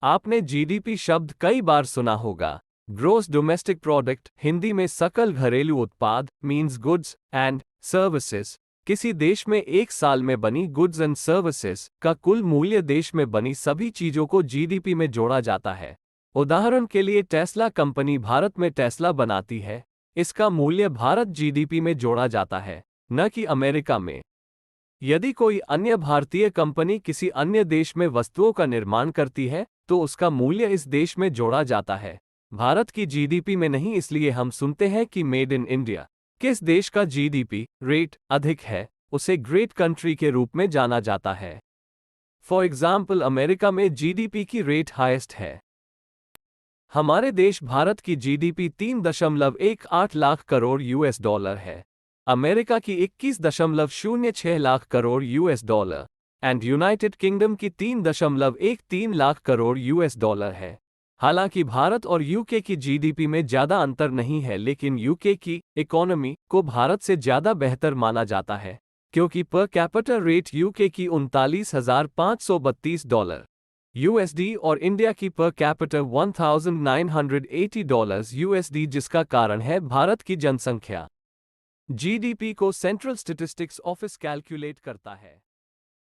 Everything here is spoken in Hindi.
आपने जीडीपी शब्द कई बार सुना होगा। ग्रोस डोमेस्टिक प्रोडक्ट, हिंदी में सकल घरेलू उत्पाद, मीन्स गुड्स एंड सर्विसेज। किसी देश में एक साल में बनी गुड्स एंड सर्विसेज का कुल मूल्य देश में बनी सभी चीजों को जीडीपी में जोड़ा जाता है। उदाहरण के लिए टेस्ला कंपनी भारत में टेस्ला बनाती है, इसका मूल्य भारत जीडीपी में जोड़ा जाता है, न कि अमेरिका में। यदि कोई अन्य भारतीय कंपनी किसी अन्य देश में वस्तुओं का निर्माण करती है, तो उसका मूल्य इस देश में जोड़ा जाता है, भारत की जीडीपी में नहीं। इसलिए हम सुनते हैं कि मेड इन इंडिया। किस देश का जीडीपी रेट अधिक है, उसे ग्रेट कंट्री के रूप में जाना जाता है। फॉर एग्जाम्पल, अमेरिका में जीडीपी की रेट हाईएस्ट है। हमारे देश भारत की GDP 3.18 lakh crore US dollar है। अमेरिका की 21.06 lakh crore US dollar and United kingdom की 3.13 लाख करोड़ यूएस डॉलर है। हालांकि भारत और यूके की जीडीपी में ज्यादा अंतर नहीं है, लेकिन यूके की इकोनॉमी को भारत से ज्यादा बेहतर माना जाता है, क्योंकि पर कैपिटा रेट यूके की $39,532 यूएसडी और इंडिया की पर कैपिटा $1,980 यूएसडी, जिसका कारण है भारत की जनसंख्या। जीडीपी को सेंट्रल स्टैटिस्टिक्स ऑफिस कैलकुलेट करता है।